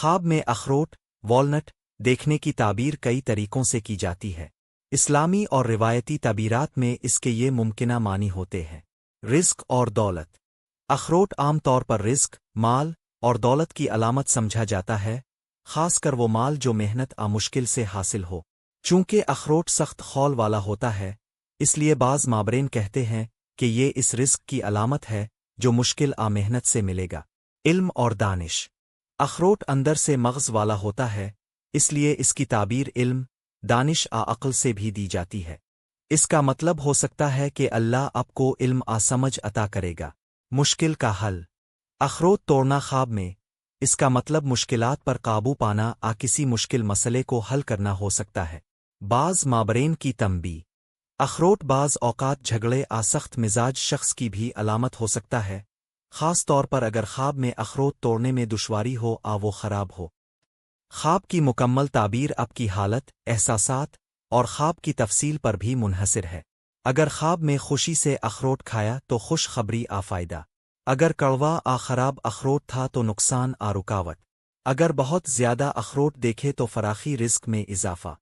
خواب میں اخروٹ والنٹ دیکھنے کی تعبیر کئی طریقوں سے کی جاتی ہے۔ اسلامی اور روایتی تعبیرات میں اس کے یہ ممکنہ معنی ہوتے ہیں: رزق اور دولت۔ اخروٹ عام طور پر رزق، مال اور دولت کی علامت سمجھا جاتا ہے، خاص کر وہ مال جو محنت مشکل سے حاصل ہو۔ چونکہ اخروٹ سخت خول والا ہوتا ہے، اس لیے بعض مابرین کہتے ہیں کہ یہ اس رزق کی علامت ہے جو مشکل محنت سے ملے گا۔ علم اور دانش۔ اخروٹ اندر سے مغز والا ہوتا ہے، اس لیے اس کی تعبیر علم، دانش عقل سے بھی دی جاتی ہے۔ اس کا مطلب ہو سکتا ہے کہ اللہ آپ کو علم سمجھ عطا کرے گا۔ مشکل کا حل۔ اخروٹ توڑنا خواب میں، اس کا مطلب مشکلات پر قابو پانا کسی مشکل مسئلے کو حل کرنا ہو سکتا ہے۔ بعض مابرین کی تنبیہ۔ اخروٹ بعض اوقات جھگڑے سخت مزاج شخص کی بھی علامت ہو سکتا ہے، خاص طور پر اگر خواب میں اخروٹ توڑنے میں دشواری ہو وہ خراب ہو۔ خواب کی مکمل تعبیر آپ کی حالت، احساسات اور خواب کی تفصیل پر بھی منحصر ہے۔ اگر خواب میں خوشی سے اخروٹ کھایا تو خوش خبری فائدہ، اگر کڑوا خراب اخروٹ تھا تو نقصان رکاوٹ، اگر بہت زیادہ اخروٹ دیکھے تو فراخی رزق میں اضافہ۔